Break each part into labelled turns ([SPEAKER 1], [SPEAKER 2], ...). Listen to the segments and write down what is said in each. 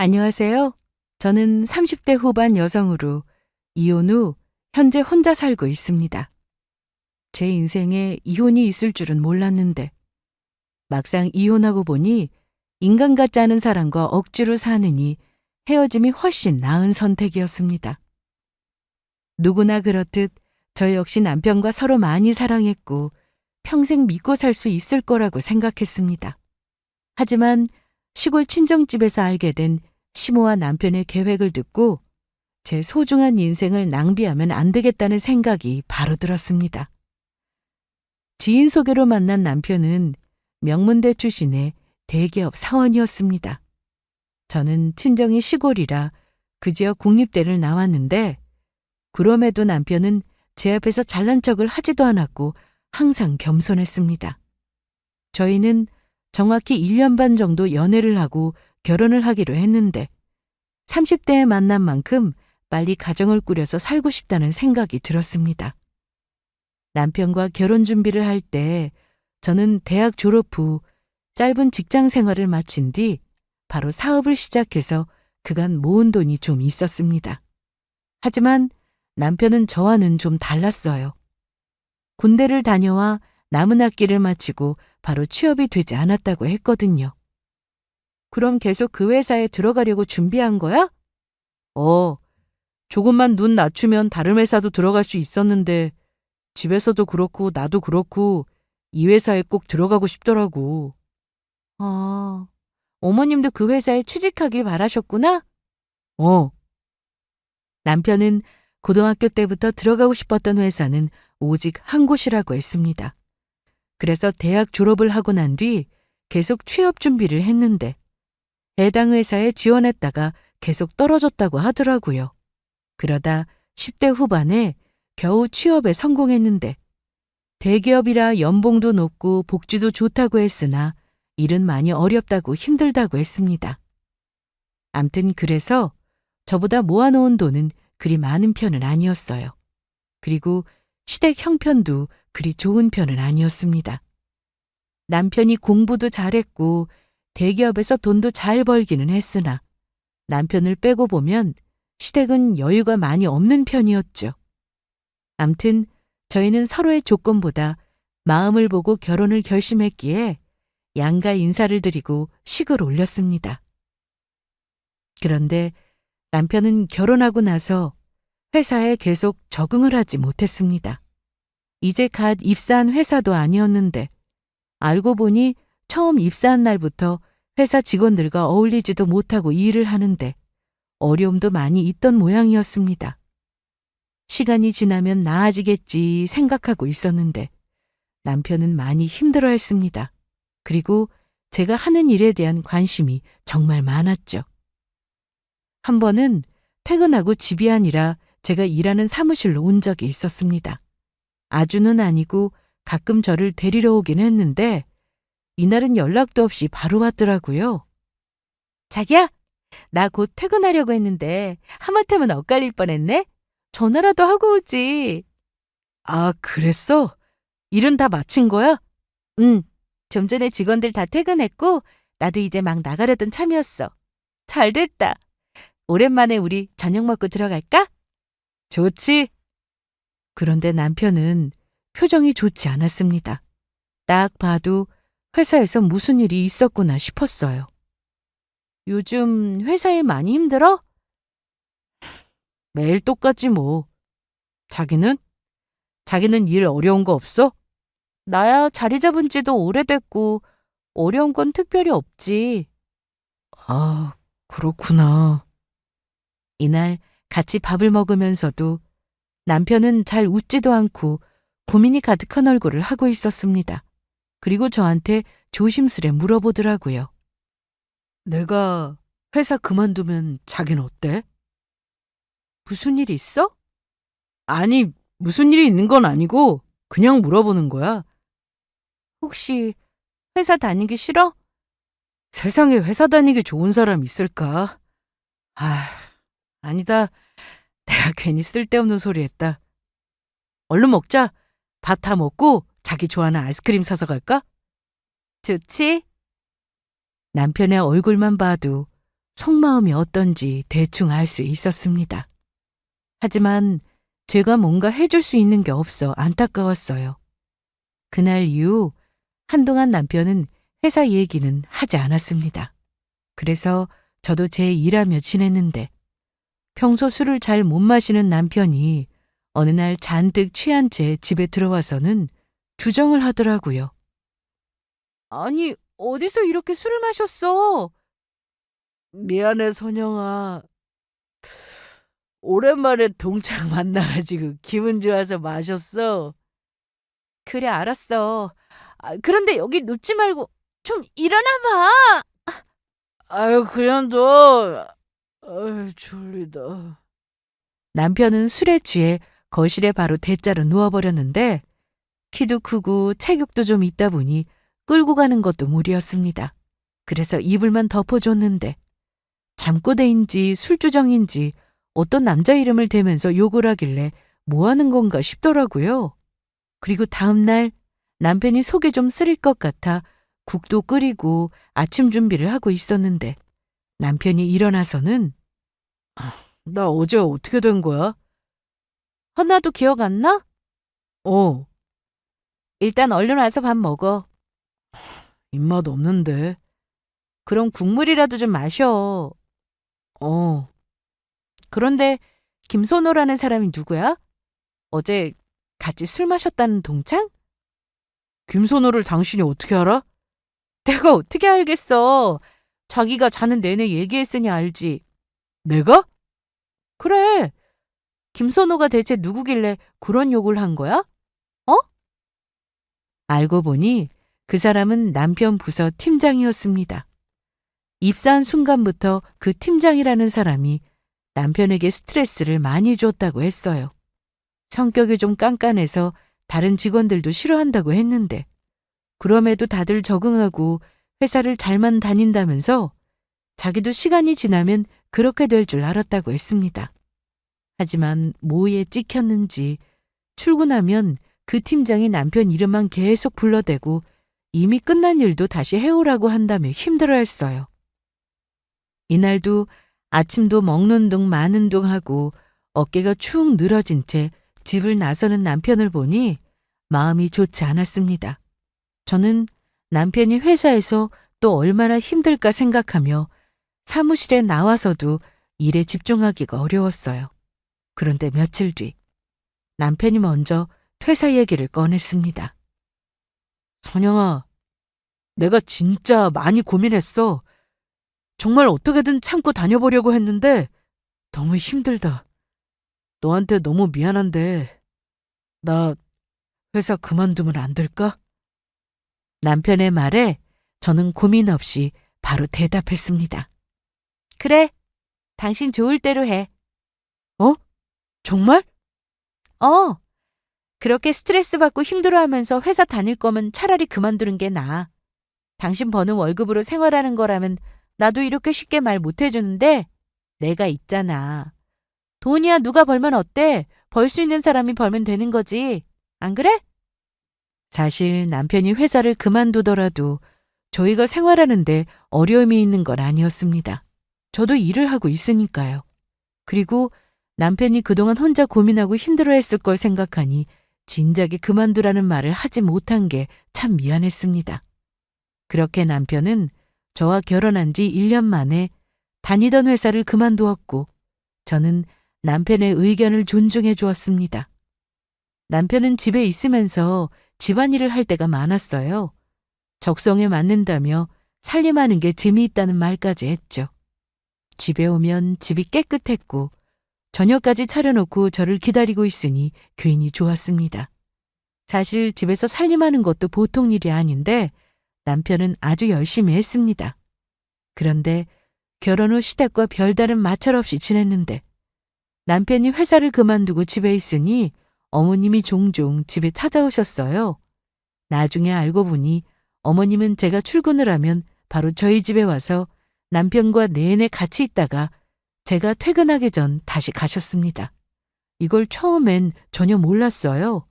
[SPEAKER 1] 안녕하세요. 저는 30대 후반 여성으로 이혼 후 현재 혼자 살고 있습니다. 제 인생에 이혼이 있을 줄은 몰랐는데 막상 이혼하고 보니 인간 같지 않은 사람과 억지로 사느니 헤어짐이 훨씬 나은 선택이었습니다. 누구나 그렇듯 저 역시 남편과 서로 많이 사랑했고 평생 믿고 살 수 있을 거라고 생각했습니다. 하지만 시골 친정집에서 알게 된 시모와 남편의 계획을 듣고 제 소중한 인생을 낭비하면 안 되겠다는 생각이 바로 들었습니다. 지인 소개로 만난 남편은 명문대 출신의 대기업 사원이었습니다. 저는 친정이 시골이라 그 지역 국립대를 나왔는데 그럼에도 남편은 제 앞에서 잘난 척을 하지도 않았고 항상 겸손했습니다. 저희는 정확히 1년 반 정도 연애를 하고 결혼을 하기로 했는데 30대에 만난 만큼 빨리 가정을 꾸려서 살고 싶다는 생각이 들었습니다. 남편과 결혼 준비를 할 때 저는 대학 졸업 후 짧은 직장 생활을 마친 뒤 바로 사업을 시작해서 그간 모은 돈이 좀 있었습니다. 하지만 남편은 저와는 좀 달랐어요. 군대를 다녀와 남은 학기를 마치고 바로 취업이 되지 않았다고 했거든요. 그럼 계속 그 회사에 들어가려고 준비한 거야? 조금만 눈 낮추면 다른 회사도 들어갈 수 있었는데 집에서도 그렇고 나도 그렇고 이 회사에 꼭 들어가고 싶더라고. 아, 어머님도 그 회사에 취직하길 바라셨구나? 남편은 고등학교 때부터 들어가고 싶었던 회사는 오직 한 곳이라고 했습니다. 그래서 대학 졸업을 하고 난 뒤 계속 취업 준비를 했는데 해당 회사에 지원했다가 계속 떨어졌다고 하더라고요. 그러다 10대 후반에 겨우 취업에 성공했는데 대기업이라 연봉도 높고 복지도 좋다고 했으나 일은 많이 어렵다고 힘들다고 했습니다. 암튼 그래서 저보다 모아놓은 돈은 그리 많은 편은 아니었어요. 그리고 시댁 형편도 그리 좋은 편은 아니었습니다. 남편이 공부도 잘했고 대기업에서 돈도 잘 벌기는 했으나 남편을 빼고 보면 시댁은 여유가 많이 없는 편이었죠. 암튼 저희는 서로의 조건보다 마음을 보고 결혼을 결심했기에 양가 인사를 드리고 식을 올렸습니다. 그런데 남편은 결혼하고 나서 회사에 계속 적응을 하지 못했습니다. 이제 갓 입사한 회사도 아니었는데 알고 보니 처음 입사한 날부터 회사 직원들과 어울리지도 못하고 일을 하는데 어려움도 많이 있던 모양이었습니다. 시간이 지나면 나아지겠지 생각하고 있었는데 남편은 많이 힘들어했습니다. 그리고 제가 하는 일에 대한 관심이 정말 많았죠. 한 번은 퇴근하고 집이 아니라 제가 일하는 사무실로 온 적이 있었습니다. 아주는 아니고 가끔 저를 데리러 오긴 했는데 이날은 연락도 없이 바로 왔더라고요. 자기야, 나 곧 퇴근하려고 했는데 하마터면 엇갈릴 뻔했네? 전화라도 하고 오지. 아, 그랬어? 일은 다 마친 거야? 응, 좀 전에 직원들 다 퇴근했고 나도 이제 막 나가려던 참이었어. 잘 됐다. 오랜만에 우리 저녁 먹고 들어갈까? 좋지. 그런데 남편은 표정이 좋지 않았습니다. 딱 봐도 회사에서 무슨 일이 있었구나 싶었어요. 요즘 회사 일 많이 힘들어? 매일 똑같지 뭐. 자기는? 자기는 일 어려운 거 없어? 나야 자리 잡은 지도 오래됐고 어려운 건 특별히 없지. 아, 그렇구나. 이날 같이 밥을 먹으면서도 남편은 잘 웃지도 않고 고민이 가득한 얼굴을 하고 있었습니다. 그리고 저한테 조심스레 물어보더라고요. 내가 회사 그만두면 자긴 어때? 무슨 일 있어? 아니, 무슨 일이 있는 건 아니고 그냥 물어보는 거야. 혹시 회사 다니기 싫어? 세상에 회사 다니기 좋은 사람 있을까? 아니다. 내가 괜히 쓸데없는 소리 했다. 얼른 먹자. 밥 다 먹고 자기 좋아하는 아이스크림 사서 갈까? 좋지? 남편의 얼굴만 봐도 속마음이 어떤지 대충 알 수 있었습니다. 하지만 제가 뭔가 해줄 수 있는 게 없어 안타까웠어요. 그날 이후 한동안 남편은 회사 얘기는 하지 않았습니다. 그래서 저도 제 일하며 지냈는데 평소 술을 잘 못 마시는 남편이 어느 날 잔뜩 취한 채 집에 들어와서는 주정을 하더라고요. 아니, 어디서 이렇게 술을 마셨어? 미안해, 선영아. 오랜만에 동창 만나가지고 기분 좋아서 마셨어. 그래, 알았어. 그런데 여기 눕지 말고 좀 일어나 봐. 아유, 그냥 너. 아유, 졸리다. 남편은 술에 취해 거실에 바로 대자로 누워버렸는데 키도 크고 체격도 좀 있다 보니 끌고 가는 것도 무리였습니다. 그래서 이불만 덮어줬는데 잠꼬대인지 술주정인지 어떤 남자 이름을 대면서 욕을 하길래 뭐 하는 건가 싶더라고요. 그리고 다음날 남편이 속이 좀 쓰릴 것 같아 국도 끓이고 아침 준비를 하고 있었는데 남편이 일어나서는 나 어제 어떻게 된 거야? 하나도 기억 안 나? 어. 일단 얼른 와서 밥 먹어. 입맛 없는데. 그럼 국물이라도 좀 마셔. 어. 그런데 김선호라는 사람이 누구야? 어제 같이 술 마셨다는 동창? 김선호를 당신이 어떻게 알아? 내가 어떻게 알겠어. 자기가 자는 내내 얘기했으니 알지. 내가? 그래. 김선호가 대체 누구길래 그런 욕을 한 거야? 어? 알고 보니 그 사람은 남편 부서 팀장이었습니다. 입사한 순간부터 그 팀장이라는 사람이 남편에게 스트레스를 많이 줬다고 했어요. 성격이 좀 깐깐해서 다른 직원들도 싫어한다고 했는데 그럼에도 다들 적응하고 회사를 잘만 다닌다면서 자기도 시간이 지나면 그렇게 될 줄 알았다고 했습니다. 하지만 뭐에 찍혔는지 출근하면 그 팀장이 남편 이름만 계속 불러대고 이미 끝난 일도 다시 해오라고 한다며 힘들어했어요. 이날도 아침도 먹는 둥 마는 둥 하고 어깨가 축 늘어진 채 집을 나서는 남편을 보니 마음이 좋지 않았습니다. 저는 남편이 회사에서 또 얼마나 힘들까 생각하며 사무실에 나와서도 일에 집중하기가 어려웠어요. 그런데 며칠 뒤 남편이 먼저 퇴사 얘기를 꺼냈습니다. 선영아, 내가 진짜 많이 고민했어. 정말 어떻게든 참고 다녀보려고 했는데 너무 힘들다. 너한테 너무 미안한데 나 회사 그만두면 안 될까? 남편의 말에 저는 고민 없이 바로 대답했습니다. 그래, 당신 좋을 대로 해. 어? 정말? 그렇게 스트레스 받고 힘들어하면서 회사 다닐 거면 차라리 그만두는 게 나아. 당신 버는 월급으로 생활하는 거라면 나도 이렇게 쉽게 말 못 해주는데 내가 있잖아. 돈이야 누가 벌면 어때? 벌 수 있는 사람이 벌면 되는 거지. 안 그래? 사실 남편이 회사를 그만두더라도 저희가 생활하는데 어려움이 있는 건 아니었습니다. 저도 일을 하고 있으니까요. 그리고 남편이 그동안 혼자 고민하고 힘들어했을 걸 생각하니 진작에 그만두라는 말을 하지 못한 게 참 미안했습니다. 그렇게 남편은 저와 결혼한 지 1년 만에 다니던 회사를 그만두었고 저는 남편의 의견을 존중해 주었습니다. 남편은 집에 있으면서 집안일을 할 때가 많았어요. 적성에 맞는다며 살림하는 게 재미있다는 말까지 했죠. 집에 오면 집이 깨끗했고 저녁까지 차려놓고 저를 기다리고 있으니 괜히 좋았습니다. 사실 집에서 살림하는 것도 보통 일이 아닌데 남편은 아주 열심히 했습니다. 그런데 결혼 후 시댁과 별다른 마찰 없이 지냈는데 남편이 회사를 그만두고 집에 있으니 어머님이 종종 집에 찾아오셨어요. 나중에 알고 보니 어머님은 제가 출근을 하면 바로 저희 집에 와서 남편과 내내 같이 있다가 제가 퇴근하기 전 다시 가셨습니다. 이걸 처음엔 전혀 몰랐어요.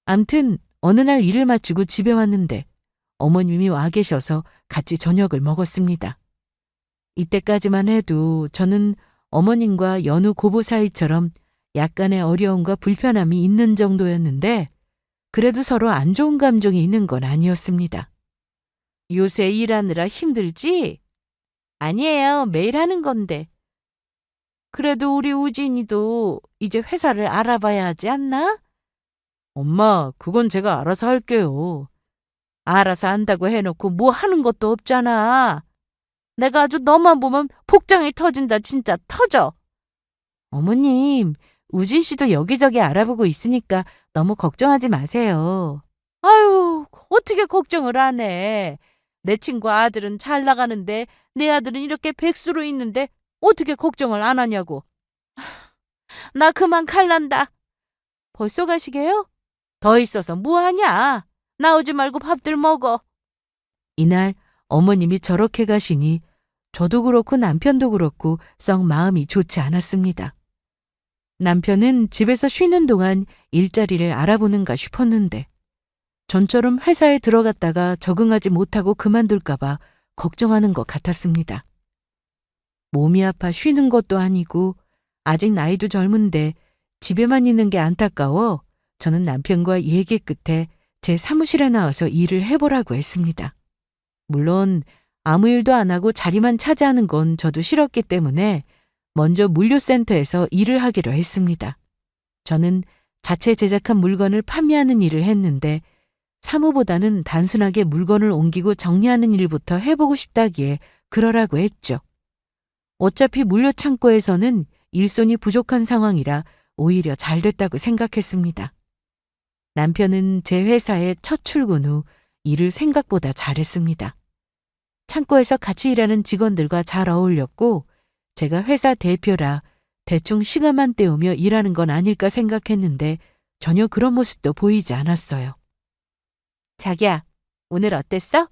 [SPEAKER 1] 암튼 어느 날 일을 마치고 집에 왔는데 어머님이 와 계셔서 같이 저녁을 먹었습니다. 이때까지만 해도 저는 어머님과 연우 고부 사이처럼 약간의 어려움과 불편함이 있는 정도였는데 그래도 서로 안 좋은 감정이 있는 건 아니었습니다. 요새 일하느라 힘들지? 아니에요. 매일 하는 건데. 그래도 우리 우진이도 이제 회사를 알아봐야 하지 않나? 엄마, 그건 제가 알아서 할게요. 알아서 한다고 해놓고 뭐 하는 것도 없잖아. 내가 아주 너만 보면 복장이 터진다. 진짜 터져. 어머님, 우진 씨도 여기저기 알아보고 있으니까 너무 걱정하지 마세요. 아유, 어떻게 걱정을 안 해. 내 친구 아들은 잘 나가는데 내 아들은 이렇게 백수로 있는데 어떻게 걱정을 안 하냐고. 나 그만 갈란다. 벌써 가시게요? 더 있어서 뭐하냐? 나오지 말고 밥들 먹어. 이날 어머님이 저렇게 가시니 저도 그렇고 남편도 그렇고 썩 마음이 좋지 않았습니다. 남편은 집에서 쉬는 동안 일자리를 알아보는가 싶었는데 전처럼 회사에 들어갔다가 적응하지 못하고 그만둘까봐 걱정하는 것 같았습니다. 몸이 아파 쉬는 것도 아니고 아직 나이도 젊은데 집에만 있는 게 안타까워 저는 남편과 얘기 끝에 제 사무실에 나와서 일을 해보라고 했습니다. 물론 아무 일도 안 하고 자리만 차지하는 건 저도 싫었기 때문에 먼저 물류센터에서 일을 하기로 했습니다. 저는 자체 제작한 물건을 판매하는 일을 했는데 사무보다는 단순하게 물건을 옮기고 정리하는 일부터 해보고 싶다기에 그러라고 했죠. 어차피 물류 창고에서는 일손이 부족한 상황이라 오히려 잘 됐다고 생각했습니다. 남편은 제 회사에 첫 출근 후 일을 생각보다 잘했습니다. 창고에서 같이 일하는 직원들과 잘 어울렸고 제가 회사 대표라 대충 시간만 때우며 일하는 건 아닐까 생각했는데 전혀 그런 모습도 보이지 않았어요. 자기야, 오늘 어땠어?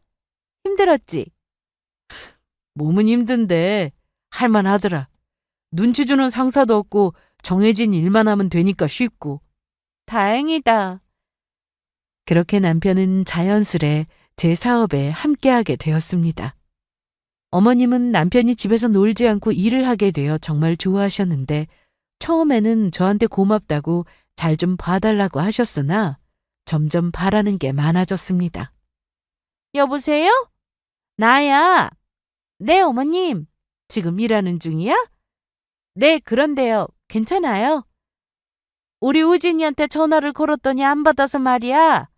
[SPEAKER 1] 힘들었지? 몸은 힘든데 할만하더라. 눈치 주는 상사도 없고 정해진 일만 하면 되니까 쉽고. 다행이다. 그렇게 남편은 자연스레 제 사업에 함께하게 되었습니다. 어머님은 남편이 집에서 놀지 않고 일을 하게 되어 정말 좋아하셨는데 처음에는 저한테 고맙다고 잘 좀 봐달라고 하셨으나 점점 바라는 게 많아졌습니다. 여보세요? 나야. 네, 어머님. 지금 일하는 중이야? 네, 그런데요. 괜찮아요. 우리 우진이한테 전화를 걸었더니 안 받아서 말이야.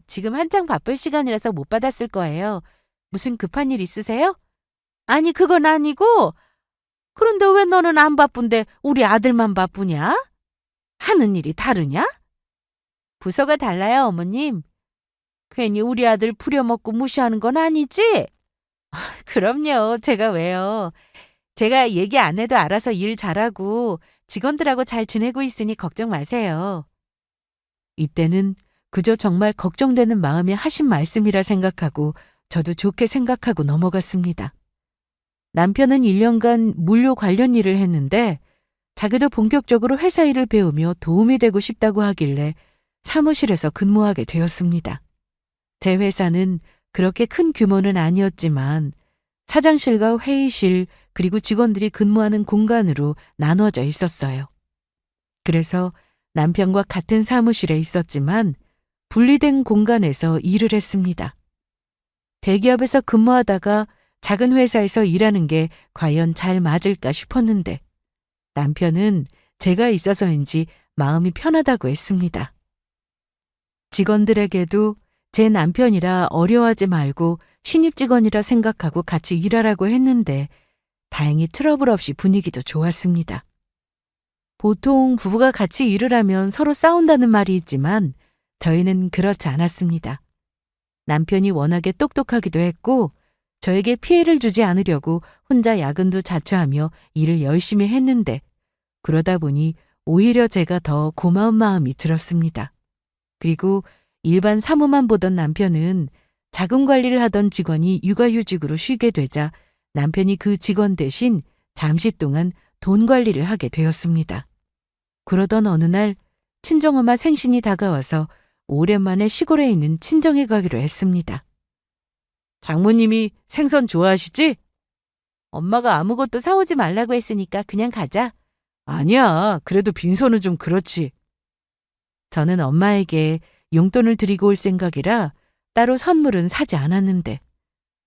[SPEAKER 1] 지금 한창 바쁠 시간이라서 못 받았을 거예요. 무슨 급한 일 있으세요? 아니, 그건 아니고. 그런데 왜 너는 안 바쁜데 우리 아들만 바쁘냐? 하는 일이 다르냐? 부서가 달라요, 어머님. 괜히 우리 아들 부려먹고 무시하는 건 아니지? 그럼요. 제가 왜요? 제가 얘기 안 해도 알아서 일 잘하고 직원들하고 잘 지내고 있으니 걱정 마세요. 이때는 그저 정말 걱정되는 마음에 하신 말씀이라 생각하고 저도 좋게 생각하고 넘어갔습니다. 남편은 1년간 물류 관련 일을 했는데 자기도 본격적으로 회사 일을 배우며 도움이 되고 싶다고 하길래 사무실에서 근무하게 되었습니다. 제 회사는 그렇게 큰 규모는 아니었지만 사장실과 회의실 그리고 직원들이 근무하는 공간으로 나눠져 있었어요. 그래서 남편과 같은 사무실에 있었지만 분리된 공간에서 일을 했습니다. 대기업에서 근무하다가 작은 회사에서 일하는 게 과연 잘 맞을까 싶었는데 남편은 제가 있어서인지 마음이 편하다고 했습니다. 직원들에게도 제 남편이라 어려워하지 말고 신입 직원이라 생각하고 같이 일하라고 했는데 다행히 트러블 없이 분위기도 좋았습니다. 보통 부부가 같이 일을 하면 서로 싸운다는 말이 있지만 저희는 그렇지 않았습니다. 남편이 워낙에 똑똑하기도 했고 저에게 피해를 주지 않으려고 혼자 야근도 자처하며 일을 열심히 했는데 그러다 보니 오히려 제가 더 고마운 마음이 들었습니다. 그리고 일반 사무만 보던 남편은 자금 관리를 하던 직원이 육아휴직으로 쉬게 되자 남편이 그 직원 대신 잠시 동안 돈 관리를 하게 되었습니다. 그러던 어느 날 친정엄마 생신이 다가와서 오랜만에 시골에 있는 친정에 가기로 했습니다. 장모님이 생선 좋아하시지? 엄마가 아무것도 사오지 말라고 했으니까 그냥 가자. 아니야. 그래도 빈손은 좀 그렇지. 저는 엄마에게 용돈을 드리고 올 생각이라 따로 선물은 사지 않았는데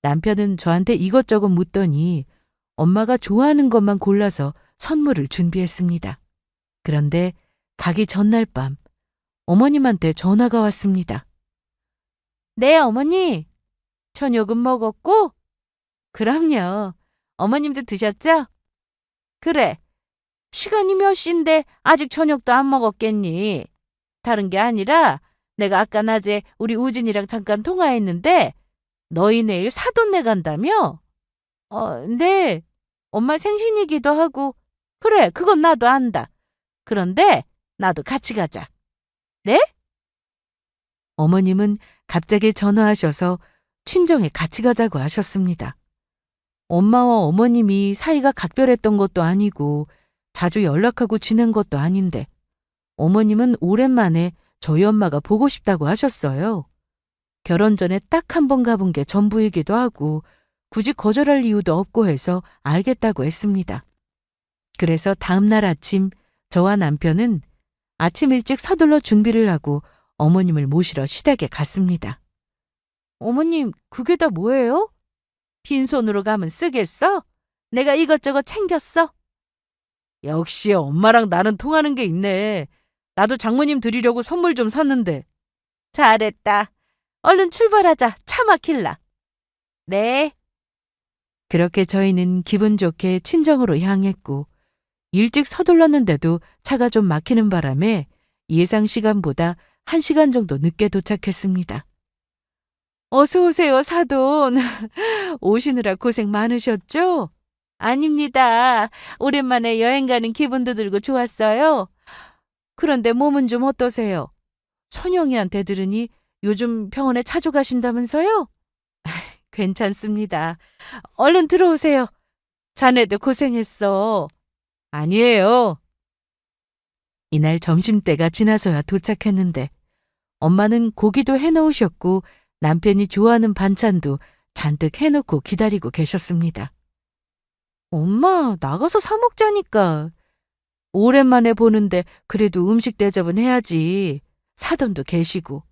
[SPEAKER 1] 남편은 저한테 이것저것 묻더니 엄마가 좋아하는 것만 골라서 선물을 준비했습니다. 그런데 가기 전날 밤 어머님한테 전화가 왔습니다. 네, 어머니. 저녁은 먹었고? 그럼요. 어머님도 드셨죠? 그래. 시간이 몇 시인데 아직 저녁도 안 먹었겠니? 다른 게 아니라 내가 아까 낮에 우리 우진이랑 잠깐 통화했는데 너희 내일 사돈네 간다며? 네. 엄마 생신이기도 하고. 그래, 그건 나도 안다. 그런데 나도 같이 가자. 네? 어머님은 갑자기 전화하셔서 친정에 같이 가자고 하셨습니다. 엄마와 어머님이 사이가 각별했던 것도 아니고 자주 연락하고 지낸 것도 아닌데 어머님은 오랜만에 저희 엄마가 보고 싶다고 하셨어요. 결혼 전에 딱 한 번 가본 게 전부이기도 하고 굳이 거절할 이유도 없고 해서 알겠다고 했습니다. 그래서 다음 날 아침 저와 남편은 아침 일찍 서둘러 준비를 하고 어머님을 모시러 시댁에 갔습니다. 어머님, 그게 다 뭐예요? 빈손으로 가면 쓰겠어? 내가 이것저것 챙겼어. 역시 엄마랑 나는 통하는 게 있네. 나도 장모님 드리려고 선물 좀 샀는데. 잘했다. 얼른 출발하자. 차 막힐라. 네. 그렇게 저희는 기분 좋게 친정으로 향했고 일찍 서둘렀는데도 차가 좀 막히는 바람에 예상 시간보다 1시간 정도 늦게 도착했습니다. 어서 오세요, 사돈. 오시느라 고생 많으셨죠? 아닙니다. 오랜만에 여행 가는 기분도 들고 좋았어요. 그런데 몸은 좀 어떠세요? 선영이한테 들으니 요즘 병원에 자주 가신다면서요? 괜찮습니다. 얼른 들어오세요. 자네도 고생했어. 아니에요. 이날 점심때가 지나서야 도착했는데 엄마는 고기도 해놓으셨고 남편이 좋아하는 반찬도 잔뜩 해놓고 기다리고 계셨습니다. 엄마, 나가서 사 먹자니까. 오랜만에 보는데 그래도 음식 대접은 해야지. 사돈도 계시고.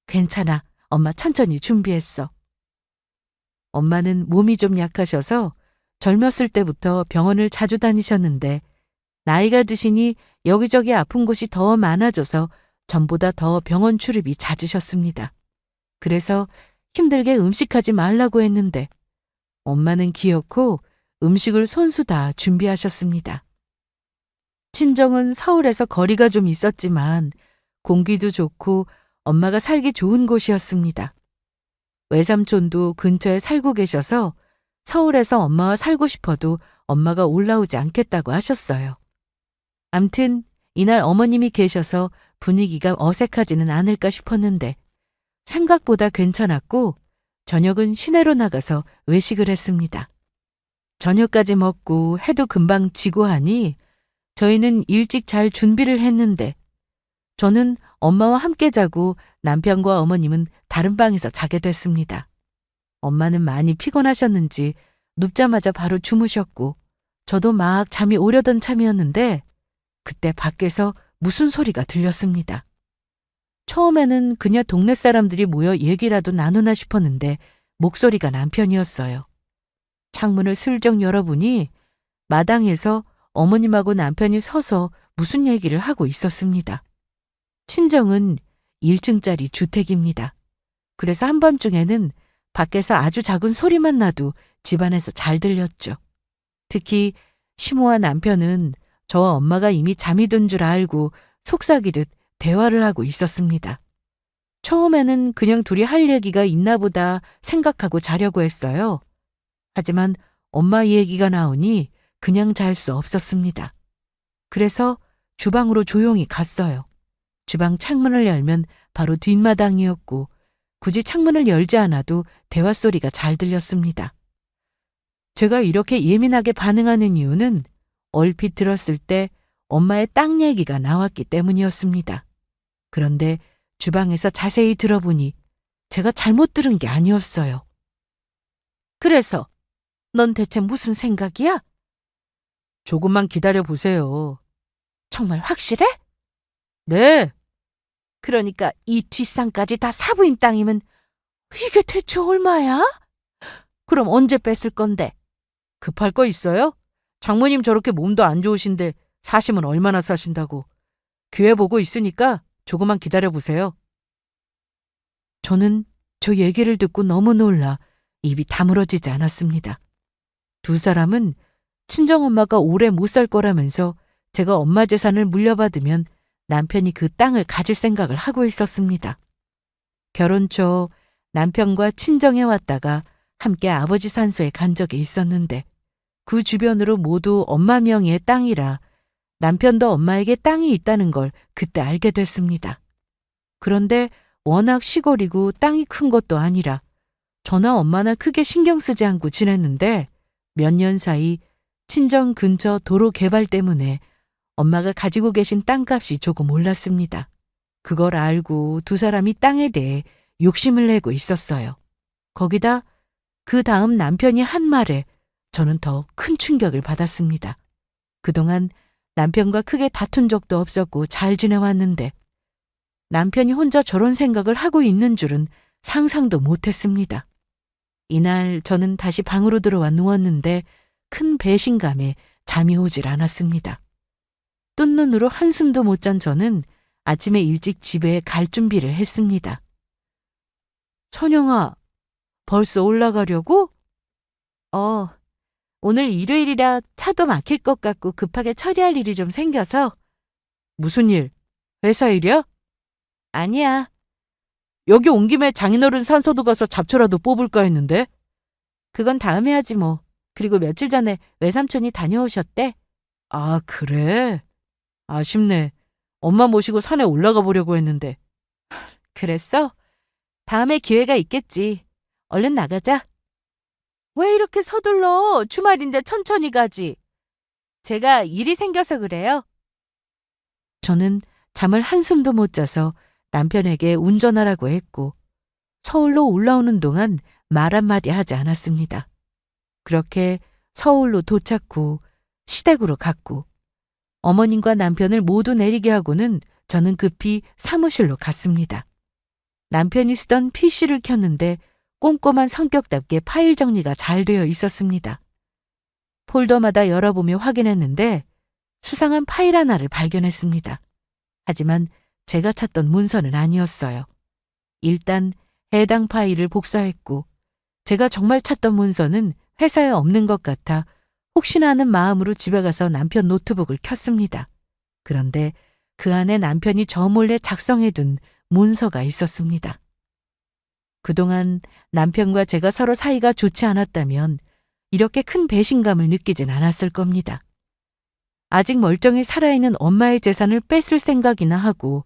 [SPEAKER 1] 괜찮아. 엄마 천천히 준비했어. 엄마는 몸이 좀 약하셔서 젊었을 때부터 병원을 자주 다니셨는데 나이가 드시니 여기저기 아픈 곳이 더 많아져서 전보다 더 병원 출입이 잦으셨습니다. 그래서 힘들게 음식하지 말라고 했는데 엄마는 기어코 음식을 손수 다 준비하셨습니다. 친정은 서울에서 거리가 좀 있었지만 공기도 좋고 엄마가 살기 좋은 곳이었습니다. 외삼촌도 근처에 살고 계셔서 서울에서 엄마와 살고 싶어도 엄마가 올라오지 않겠다고 하셨어요. 암튼 이날 어머님이 계셔서 분위기가 어색하지는 않을까 싶었는데 생각보다 괜찮았고 저녁은 시내로 나가서 외식을 했습니다. 저녁까지 먹고 해도 금방 지고 하니 저희는 일찍 잘 준비를 했는데 저는 엄마와 함께 자고 남편과 어머님은 다른 방에서 자게 됐습니다. 엄마는 많이 피곤하셨는지 눕자마자 바로 주무셨고 저도 막 잠이 오려던 참이었는데 그때 밖에서 무슨 소리가 들렸습니다. 처음에는 그냥 동네 사람들이 모여 얘기라도 나누나 싶었는데 목소리가 남편이었어요. 창문을 슬쩍 열어보니 마당에서 어머님하고 남편이 서서 무슨 얘기를 하고 있었습니다. 친정은 1층짜리 주택입니다. 그래서 한밤중에는 밖에서 아주 작은 소리만 나도 집안에서 잘 들렸죠. 특히 시모와 남편은 저와 엄마가 이미 잠이 든 줄 알고 속삭이듯 대화를 하고 있었습니다. 처음에는 그냥 둘이 할 얘기가 있나 보다 생각하고 자려고 했어요. 하지만 엄마 얘기가 나오니 그냥 잘 수 없었습니다. 그래서 주방으로 조용히 갔어요. 주방 창문을 열면 바로 뒷마당이었고 굳이 창문을 열지 않아도 대화 소리가 잘 들렸습니다. 제가 이렇게 예민하게 반응하는 이유는 얼핏 들었을 때 엄마의 땅 얘기가 나왔기 때문이었습니다. 그런데 주방에서 자세히 들어보니 제가 잘못 들은 게 아니었어요. 그래서 넌 대체 무슨 생각이야? 조금만 기다려 보세요. 정말 확실해? 네. 그러니까 이 뒷산까지 다 사부인 땅이면 이게 대체 얼마야? 그럼 언제 뺐을 건데? 급할 거 있어요? 장모님 저렇게 몸도 안 좋으신데 사시면 얼마나 사신다고. 기회 보고 있으니까 조금만 기다려 보세요. 저는 저 얘기를 듣고 너무 놀라 입이 다물어지지 않았습니다. 두 사람은 친정엄마가 오래 못 살 거라면서 제가 엄마 재산을 물려받으면 남편이 그 땅을 가질 생각을 하고 있었습니다. 결혼 초 남편과 친정에 왔다가 함께 아버지 산소에 간 적이 있었는데 그 주변으로 모두 엄마 명의의 땅이라 남편도 엄마에게 땅이 있다는 걸 그때 알게 됐습니다. 그런데 워낙 시골이고 땅이 큰 것도 아니라 저나 엄마나 크게 신경 쓰지 않고 지냈는데 몇 년 사이 친정 근처 도로 개발 때문에 엄마가 가지고 계신 땅값이 조금 올랐습니다. 그걸 알고 두 사람이 땅에 대해 욕심을 내고 있었어요. 거기다 그 다음 남편이 한 말에 저는 더 큰 충격을 받았습니다. 그동안 남편과 크게 다툰 적도 없었고 잘 지내왔는데 남편이 혼자 저런 생각을 하고 있는 줄은 상상도 못했습니다. 이날 저는 다시 방으로 들어와 누웠는데 큰 배신감에 잠이 오질 않았습니다. 뜬 눈으로 한숨도 못 잔 저는 아침에 일찍 집에 갈 준비를 했습니다. 천영아, 벌써 올라가려고? 오늘 일요일이라 차도 막힐 것 같고 급하게 처리할 일이 좀 생겨서. 무슨 일? 회사 일이야? 아니야. 여기 온 김에 장인어른 산소도 가서 잡초라도 뽑을까 했는데. 그건 다음에 하지 뭐. 그리고 며칠 전에 외삼촌이 다녀오셨대. 아, 그래? 아쉽네. 엄마 모시고 산에 올라가 보려고 했는데. 그랬어? 다음에 기회가 있겠지. 얼른 나가자. 왜 이렇게 서둘러? 주말인데 천천히 가지. 제가 일이 생겨서 그래요. 저는 잠을 한숨도 못 자서 남편에게 운전하라고 했고 서울로 올라오는 동안 말 한마디 하지 않았습니다. 그렇게 서울로 도착 후 시댁으로 갔고 어머님과 남편을 모두 내리게 하고는 저는 급히 사무실로 갔습니다. 남편이 쓰던 PC를 켰는데 꼼꼼한 성격답게 파일 정리가 잘 되어 있었습니다. 폴더마다 열어보며 확인했는데 수상한 파일 하나를 발견했습니다. 하지만 제가 찾던 문서는 아니었어요. 일단 해당 파일을 복사했고 제가 정말 찾던 문서는 회사에 없는 것 같아 혹시나 하는 마음으로 집에 가서 남편 노트북을 켰습니다. 그런데 그 안에 남편이 저 몰래 작성해둔 문서가 있었습니다. 그동안 남편과 제가 서로 사이가 좋지 않았다면 이렇게 큰 배신감을 느끼진 않았을 겁니다. 아직 멀쩡히 살아있는 엄마의 재산을 뺏을 생각이나 하고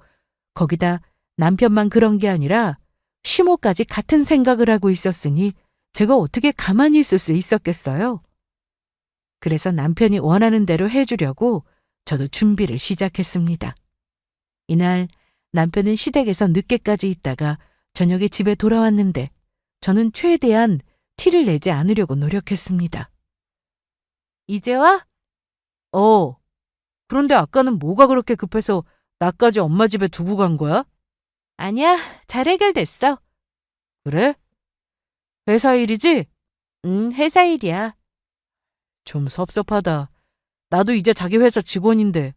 [SPEAKER 1] 거기다 남편만 그런 게 아니라 시모까지 같은 생각을 하고 있었으니 제가 어떻게 가만히 있을 수 있었겠어요? 그래서 남편이 원하는 대로 해주려고 저도 준비를 시작했습니다. 이날 남편은 시댁에서 늦게까지 있다가 저녁에 집에 돌아왔는데 저는 최대한 티를 내지 않으려고 노력했습니다. 이제 와? 그런데 아까는 뭐가 그렇게 급해서 나까지 엄마 집에 두고 간 거야? 아니야, 잘 해결됐어. 그래? 회사 일이지? 응, 회사 일이야. 좀 섭섭하다. 나도 이제 자기 회사 직원인데.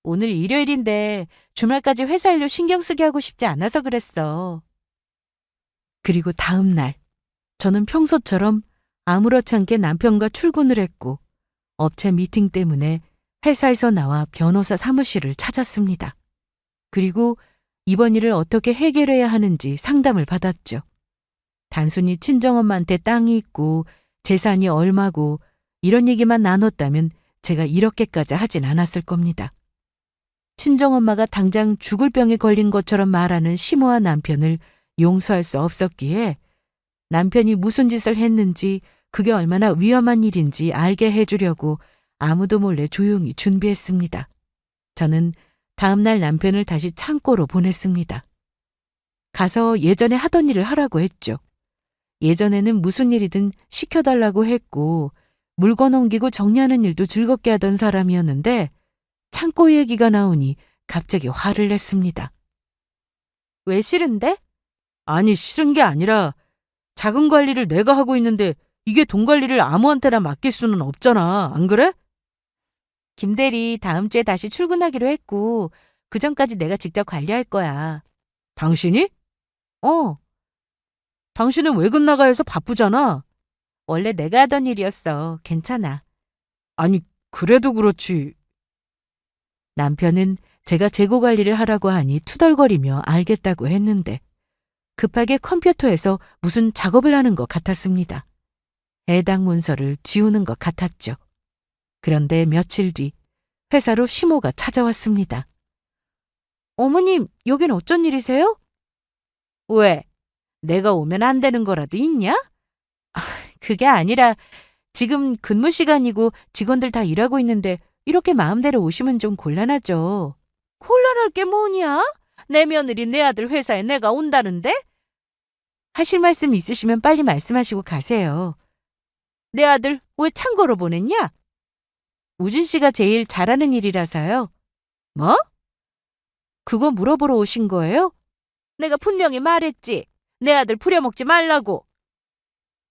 [SPEAKER 1] 오늘 일요일인데 주말까지 회사 일로 신경 쓰게 하고 싶지 않아서 그랬어. 그리고 다음 날 저는 평소처럼 아무렇지 않게 남편과 출근을 했고 업체 미팅 때문에 회사에서 나와 변호사 사무실을 찾았습니다. 그리고 이번 일을 어떻게 해결해야 하는지 상담을 받았죠. 단순히 친정엄마한테 땅이 있고 재산이 얼마고 이런 얘기만 나눴다면 제가 이렇게까지 하진 않았을 겁니다. 친정엄마가 당장 죽을 병에 걸린 것처럼 말하는 심오한 남편을 용서할 수 없었기에 남편이 무슨 짓을 했는지 그게 얼마나 위험한 일인지 알게 해주려고 아무도 몰래 조용히 준비했습니다. 저는 다음날 남편을 다시 창고로 보냈습니다. 가서 예전에 하던 일을 하라고 했죠. 예전에는 무슨 일이든 시켜달라고 했고 물건 옮기고 정리하는 일도 즐겁게 하던 사람이었는데 창고 얘기가 나오니 갑자기 화를 냈습니다. 왜 싫은데? 아니, 싫은 게 아니라 자금 관리를 내가 하고 있는데 이게 돈 관리를 아무한테나 맡길 수는 없잖아. 안 그래? 김 대리 다음 주에 다시 출근하기로 했고 그 전까지 내가 직접 관리할 거야. 당신이? 어. 당신은 외근 나가 해서 바쁘잖아. 원래 내가 하던 일이었어. 괜찮아. 아니, 그래도 그렇지. 남편은 제가 재고 관리를 하라고 하니 투덜거리며 알겠다고 했는데 급하게 컴퓨터에서 무슨 작업을 하는 것 같았습니다. 해당 문서를 지우는 것 같았죠. 그런데 며칠 뒤 회사로 시모가 찾아왔습니다. 어머님, 여긴 어쩐 일이세요? 왜? 내가 오면 안 되는 거라도 있냐? 그게 아니라 지금 근무 시간이고 직원들 다 일하고 있는데 이렇게 마음대로 오시면 좀 곤란하죠. 곤란할 게 뭐냐? 내 며느리 내 아들 회사에 내가 온다는데? 하실 말씀 있으시면 빨리 말씀하시고 가세요. 내 아들 왜 창고로 보냈냐? 우진 씨가 제일 잘하는 일이라서요. 뭐? 그거 물어보러 오신 거예요? 내가 분명히 말했지. 내 아들 부려먹지 말라고.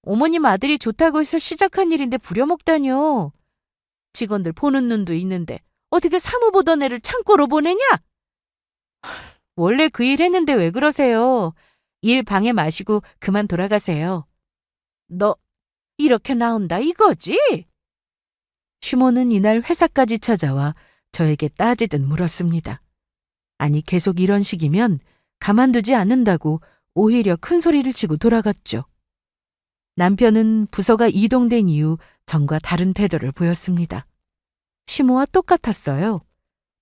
[SPEAKER 1] 어머님 아들이 좋다고 해서 시작한 일인데 부려먹다뇨. 직원들 보는 눈도 있는데 어떻게 사무 보던 애를 창고로 보내냐? 원래 그 일 했는데 왜 그러세요? 일 방해 마시고 그만 돌아가세요. 너 이렇게 나온다 이거지? 시모는 이날 회사까지 찾아와 저에게 따지듯 물었습니다. 아니, 계속 이런 식이면 가만두지 않는다고 오히려 큰 소리를 치고 돌아갔죠. 남편은 부서가 이동된 이후 전과 다른 태도를 보였습니다. 시모와 똑같았어요.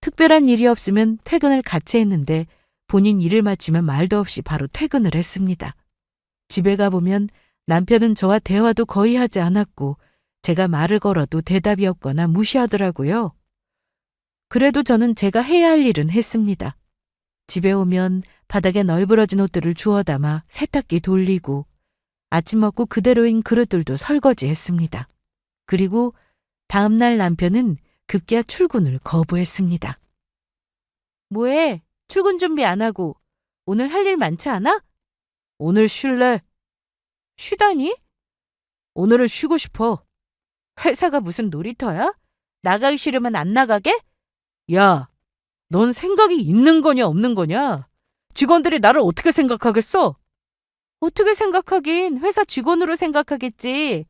[SPEAKER 1] 특별한 일이 없으면 퇴근을 같이 했는데 본인 일을 마치면 말도 없이 바로 퇴근을 했습니다. 집에 가보면 남편은 저와 대화도 거의 하지 않았고 제가 말을 걸어도 대답이 없거나 무시하더라고요. 그래도 저는 제가 해야 할 일은 했습니다. 집에 오면 바닥에 널브러진 옷들을 주워 담아 세탁기 돌리고 아침 먹고 그대로인 그릇들도 설거지했습니다. 그리고 다음 날 남편은 급기야 출근을 거부했습니다. 뭐해? 출근 준비 안 하고 오늘 할 일 많지 않아? 오늘 쉴래? 쉬다니? 오늘은 쉬고 싶어. 회사가 무슨 놀이터야? 나가기 싫으면 안 나가게? 야, 넌 생각이 있는 거냐 없는 거냐? 직원들이 나를 어떻게 생각하겠어? 어떻게 생각하긴 회사 직원으로 생각하겠지.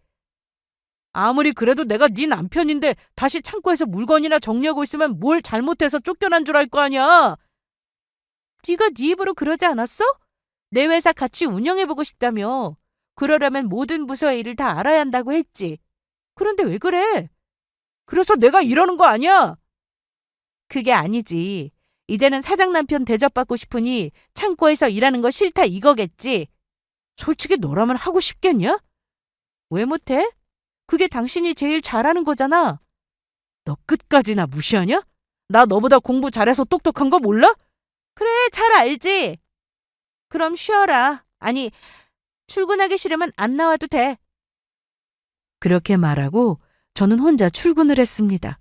[SPEAKER 1] 아무리 그래도 내가 네 남편인데 다시 창고에서 물건이나 정리하고 있으면 뭘 잘못해서 쫓겨난 줄 알 거 아니야. 네가 네 입으로 그러지 않았어? 내 회사 같이 운영해보고 싶다며. 그러려면 모든 부서의 일을 다 알아야 한다고 했지. 그런데 왜 그래? 그래서 내가 이러는 거 아니야? 그게 아니지. 이제는 사장 남편 대접받고 싶으니 창고에서 일하는 거 싫다 이거겠지. 솔직히 너라면 하고 싶겠냐? 왜 못해? 그게 당신이 제일 잘하는 거잖아. 너 끝까지 나 무시하냐? 나 너보다 공부 잘해서 똑똑한 거 몰라? 그래, 잘 알지. 그럼 쉬어라. 아니, 출근하기 싫으면 안 나와도 돼. 그렇게 말하고 저는 혼자 출근을 했습니다.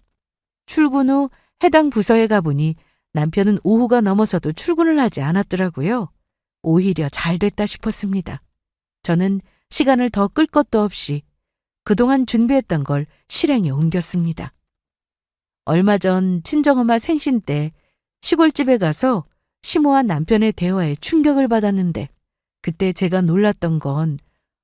[SPEAKER 1] 출근 후 해당 부서에 가보니 남편은 오후가 넘어서도 출근을 하지 않았더라고요. 오히려 잘 됐다 싶었습니다. 저는 시간을 더 끌 것도 없이 그동안 준비했던 걸 실행에 옮겼습니다. 얼마 전 친정엄마 생신 때 시골집에 가서 시모와 남편의 대화에 충격을 받았는데 그때 제가 놀랐던 건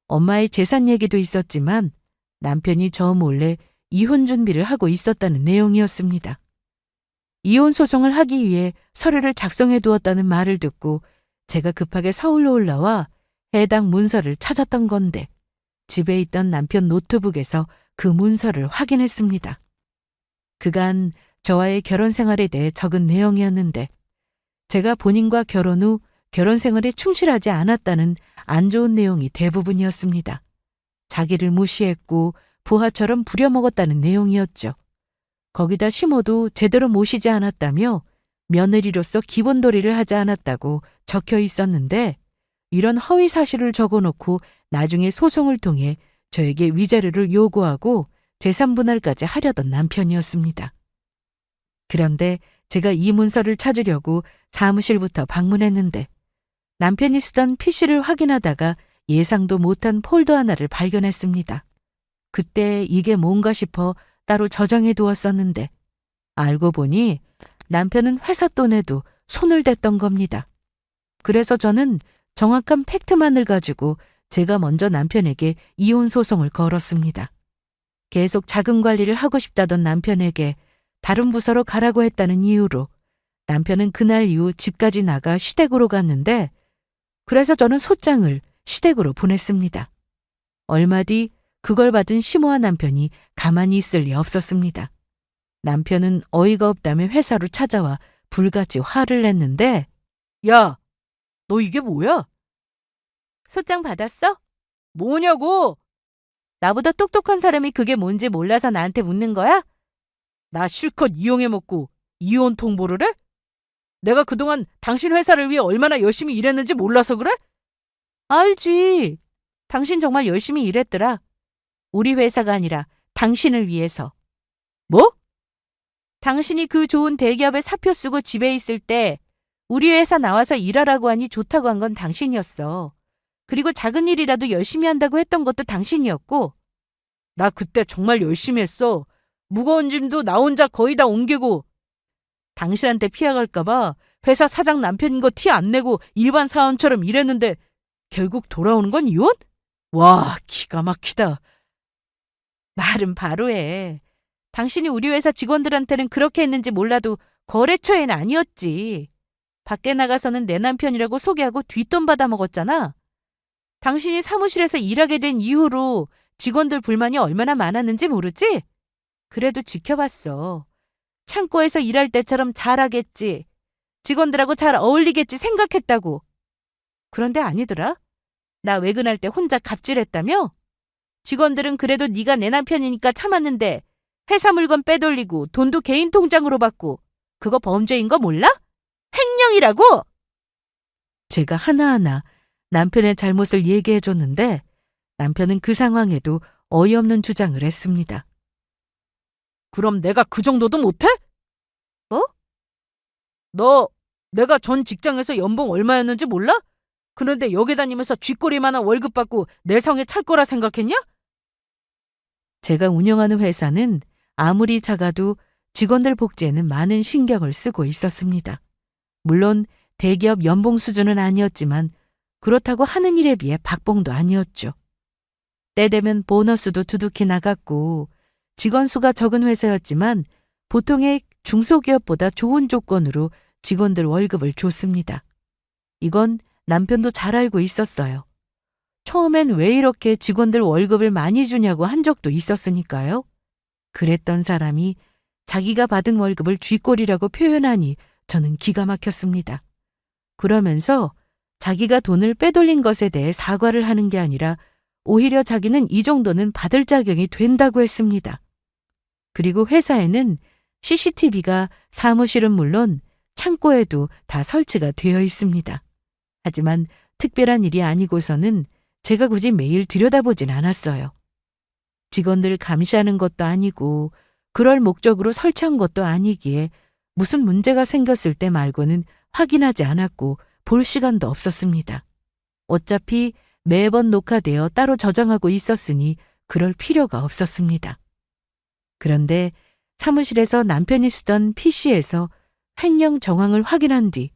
[SPEAKER 1] 엄마의 재산 얘기도 있었지만 남편이 저 몰래 이혼 준비를 하고 있었다는 내용이었습니다. 이혼 소송을 하기 위해 서류를 작성해 두었다는 말을 듣고 제가 급하게 서울로 올라와 해당 문서를 찾았던 건데 집에 있던 남편 노트북에서 그 문서를 확인했습니다. 그간 저와의 결혼 생활에 대해 적은 내용이었는데 제가 본인과 결혼 후 결혼 생활에 충실하지 않았다는 안 좋은 내용이 대부분이었습니다. 자기를 무시했고 부하처럼 부려먹었다는 내용이었죠. 거기다 시모도 제대로 모시지 않았다며 며느리로서 기본도리를 하지 않았다고 적혀 있었는데 이런 허위 사실을 적어놓고 나중에 소송을 통해 저에게 위자료를 요구하고 재산 분할까지 하려던 남편이었습니다. 그런데 제가 이 문서를 찾으려고 사무실부터 방문했는데 남편이 쓰던 PC를 확인하다가 예상도 못한 폴더 하나를 발견했습니다. 그때 이게 뭔가 싶어 따로 저장해 두었었는데 알고 보니 남편은 회사 돈에도 손을 댔던 겁니다. 그래서 저는 정확한 팩트만을 가지고 제가 먼저 남편에게 이혼 소송을 걸었습니다. 계속 자금 관리를 하고 싶다던 남편에게 다른 부서로 가라고 했다는 이유로 남편은 그날 이후 집까지 나가 시댁으로 갔는데 그래서 저는 소장을 시댁으로 보냈습니다. 얼마 뒤 그걸 받은 심오한 남편이 가만히 있을 리 없었습니다. 남편은 어이가 없다며 회사로 찾아와 불같이 화를 냈는데 야, 너 이게 뭐야? 소장 받았어? 뭐냐고? 나보다 똑똑한 사람이 그게 뭔지 몰라서 나한테 묻는 거야? 나 실컷 이용해먹고 이혼 통보를 해? 내가 그동안 당신 회사를 위해 얼마나 열심히 일했는지 몰라서 그래? 알지. 당신 정말 열심히 일했더라. 우리 회사가 아니라 당신을 위해서. 뭐? 당신이 그 좋은 대기업에 사표 쓰고 집에 있을 때 우리 회사 나와서 일하라고 하니 좋다고 한 건 당신이었어. 그리고 작은 일이라도 열심히 한다고 했던 것도 당신이었고. 나 그때 정말 열심히 했어. 무거운 짐도 나 혼자 거의 다 옮기고. 당신한테 피해갈까 봐 회사 사장 남편인 거 티 안 내고 일반 사원처럼 일했는데 결국 돌아오는 건 이혼? 와, 기가 막히다. 말은 바로 해. 당신이 우리 회사 직원들한테는 그렇게 했는지 몰라도 거래처에는 아니었지. 밖에 나가서는 내 남편이라고 소개하고 뒷돈 받아먹었잖아. 당신이 사무실에서 일하게 된 이후로 직원들 불만이 얼마나 많았는지 모르지? 그래도 지켜봤어. 창고에서 일할 때처럼 잘하겠지. 직원들하고 잘 어울리겠지 생각했다고. 그런데 아니더라. 나 외근할 때 혼자 갑질했다며? 직원들은 그래도 네가 내 남편이니까 참았는데 회사 물건 빼돌리고 돈도 개인 통장으로 받고 그거 범죄인 거 몰라? 횡령이라고! 제가 하나하나 남편의 잘못을 얘기해줬는데 남편은 그 상황에도 어이없는 주장을 했습니다. 그럼 내가 그 정도도 못해? 뭐? 너 내가 전 직장에서 연봉 얼마였는지 몰라? 그런데 여기 다니면서 쥐꼬리만한 월급 받고 내 성에 찰 거라 생각했냐? 제가 운영하는 회사는 아무리 작아도 직원들 복지에는 많은 신경을 쓰고 있었습니다. 물론 대기업 연봉 수준은 아니었지만 그렇다고 하는 일에 비해 박봉도 아니었죠. 때 되면 보너스도 두둑히 나갔고 직원 수가 적은 회사였지만 보통의 중소기업보다 좋은 조건으로 직원들 월급을 줬습니다. 이건 남편도 잘 알고 있었어요. 처음엔 왜 이렇게 직원들 월급을 많이 주냐고 한 적도 있었으니까요. 그랬던 사람이 자기가 받은 월급을 쥐꼬리라고 표현하니 저는 기가 막혔습니다. 그러면서 자기가 돈을 빼돌린 것에 대해 사과를 하는 게 아니라 오히려 자기는 이 정도는 받을 자격이 된다고 했습니다. 그리고 회사에는 CCTV가 사무실은 물론 창고에도 다 설치가 되어 있습니다. 하지만 특별한 일이 아니고서는 제가 굳이 매일 들여다보진 않았어요. 직원들 감시하는 것도 아니고 그럴 목적으로 설치한 것도 아니기에 무슨 문제가 생겼을 때 말고는 확인하지 않았고 볼 시간도 없었습니다. 어차피 매번 녹화되어 따로 저장하고 있었으니 그럴 필요가 없었습니다. 그런데 사무실에서 남편이 쓰던 PC에서 횡령 정황을 확인한 뒤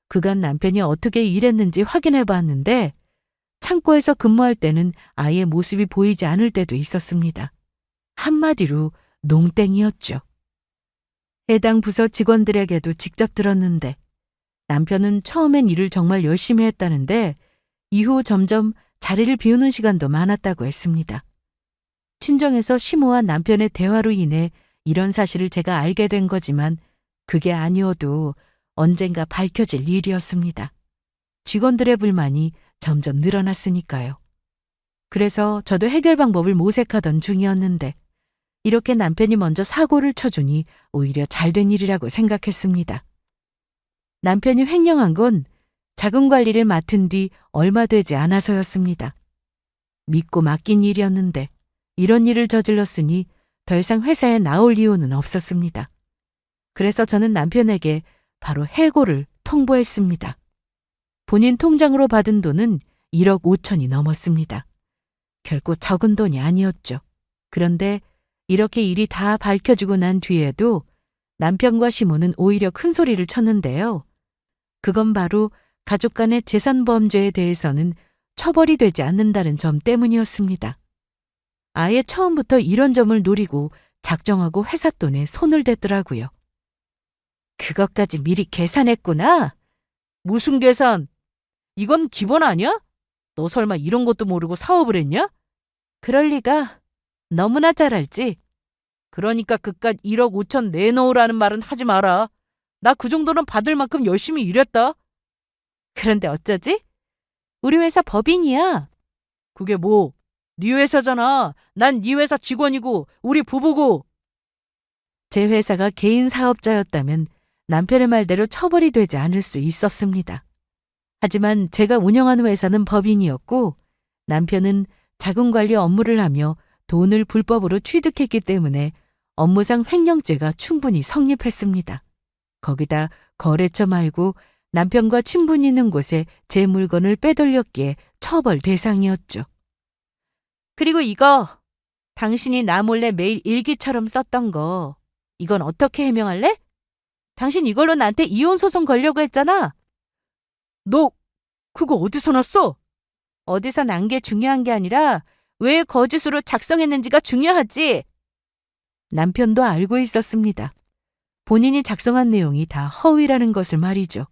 [SPEAKER 1] 그간 남편이 어떻게 일했는지 확인해 봤는데 창고에서 근무할 때는 아예 모습이 보이지 않을 때도 있었습니다. 한마디로 농땡이였죠. 해당 부서 직원들에게도 직접 들었는데 남편은 처음엔 일을 정말 열심히 했다는데 이후 점점 자리를 비우는 시간도 많았다고 했습니다. 친정에서 심오한 남편의 대화로 인해 이런 사실을 제가 알게 된 거지만 그게 아니어도 언젠가 밝혀질 일이었습니다. 직원들의 불만이 점점 늘어났으니까요. 그래서 저도 해결 방법을 모색하던 중이었는데 이렇게 남편이 먼저 사고를 쳐주니 오히려 잘된 일이라고 생각했습니다. 남편이 횡령한 건 자금 관리를 맡은 뒤 얼마 되지 않아서였습니다. 믿고 맡긴 일이었는데 이런 일을 저질렀으니 더 이상 회사에 나올 이유는 없었습니다. 그래서 저는 남편에게 바로 해고를 통보했습니다. 본인 통장으로 받은 돈은 1억 5천이 넘었습니다. 결코 적은 돈이 아니었죠. 그런데 이렇게 일이 다 밝혀지고 난 뒤에도 남편과 시모는 오히려 큰 소리를 쳤는데요. 그건 바로 가족 간의 재산 범죄에 대해서는 처벌이 되지 않는다는 점 때문이었습니다. 아예 처음부터 이런 점을 노리고 작정하고 회사 돈에 손을 댔더라고요. 그것까지 미리 계산했구나. 무슨 계산? 이건 기본 아니야? 너 설마 이런 것도 모르고 사업을 했냐? 그럴 리가. 너무나 잘 알지. 그러니까 그깟 1억 5천 내놓으라는 말은 하지 마라. 나 그 정도는 받을 만큼 열심히 일했다. 그런데 어쩌지? 우리 회사 법인이야. 그게 뭐? 네 회사잖아. 난 네 회사 직원이고 우리 부부고. 제 회사가 개인 사업자였다면 남편의 말대로 처벌이 되지 않을 수 있었습니다. 하지만 제가 운영하는 회사는 법인이었고 남편은 자금관리 업무를 하며 돈을 불법으로 취득했기 때문에 업무상 횡령죄가 충분히 성립했습니다. 거기다 거래처 말고 남편과 친분이 있는 곳에 제 물건을 빼돌렸기에 처벌 대상이었죠. 그리고 이거 당신이 나 몰래 매일 일기처럼 썼던 거 이건 어떻게 해명할래? 당신 이걸로 나한테 이혼 소송 걸려고 했잖아. 너 그거 어디서 났어? 어디서 난 게 중요한 게 아니라 왜 거짓으로 작성했는지가 중요하지. 남편도 알고 있었습니다. 본인이 작성한 내용이 다 허위라는 것을 말이죠.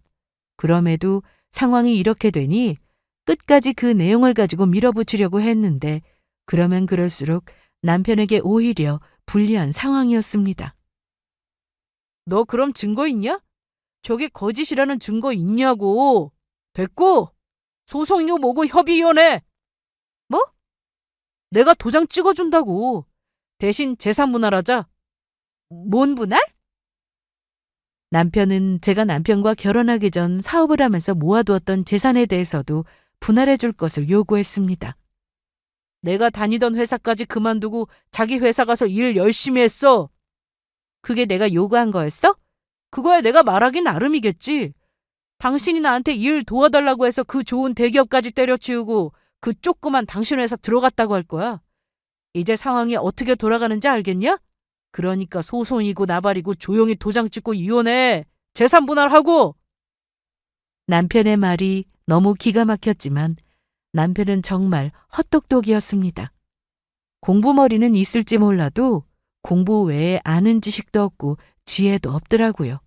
[SPEAKER 1] 그럼에도 상황이 이렇게 되니 끝까지 그 내용을 가지고 밀어붙이려고 했는데 그러면 그럴수록 남편에게 오히려 불리한 상황이었습니다. 너 그럼 증거 있냐? 저게 거짓이라는 증거 있냐고. 됐고 소송이고 뭐고 협의위원회. 뭐? 내가 도장 찍어준다고. 대신 재산 분할하자. 뭔 분할? 남편은 제가 남편과 결혼하기 전 사업을 하면서 모아두었던 재산에 대해서도 분할해 줄 것을 요구했습니다. 내가 다니던 회사까지 그만두고 자기 회사 가서 일 열심히 했어. 그게 내가 요구한 거였어? 그거야 내가 말하기 나름이겠지. 당신이 나한테 일 도와달라고 해서 그 좋은 대기업까지 때려치우고 그 조그만 당신 회사 들어갔다고 할 거야. 이제 상황이 어떻게 돌아가는지 알겠냐? 그러니까 소송이고 나발이고 조용히 도장 찍고 이혼해. 재산 분할하고. 남편의 말이 너무 기가 막혔지만 남편은 정말 헛똑똑이었습니다. 공부머리는 있을지 몰라도 공부 외에 아는 지식도 없고 지혜도 없더라고요.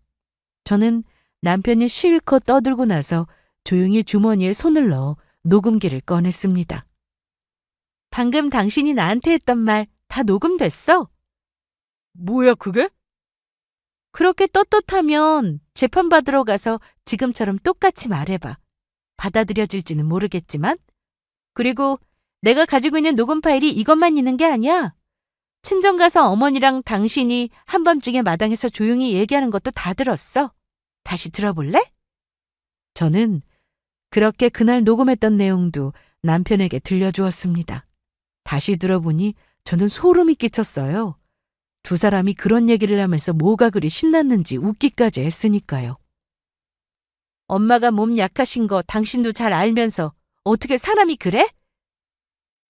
[SPEAKER 1] 저는 남편이 실컷 떠들고 나서 조용히 주머니에 손을 넣어 녹음기를 꺼냈습니다. 방금 당신이 나한테 했던 말 다 녹음됐어. 뭐야 그게? 그렇게 떳떳하면 재판받으러 가서 지금처럼 똑같이 말해봐. 받아들여질지는 모르겠지만. 그리고 내가 가지고 있는 녹음 파일이 이것만 있는 게 아니야. 친정 가서 어머니랑 당신이 한밤중에 마당에서 조용히 얘기하는 것도 다 들었어. 다시 들어볼래? 저는 그렇게 그날 녹음했던 내용도 남편에게 들려주었습니다. 다시 들어보니 저는 소름이 끼쳤어요. 두 사람이 그런 얘기를 하면서 뭐가 그리 신났는지 웃기까지 했으니까요. 엄마가 몸 약하신 거 당신도 잘 알면서 어떻게 사람이 그래?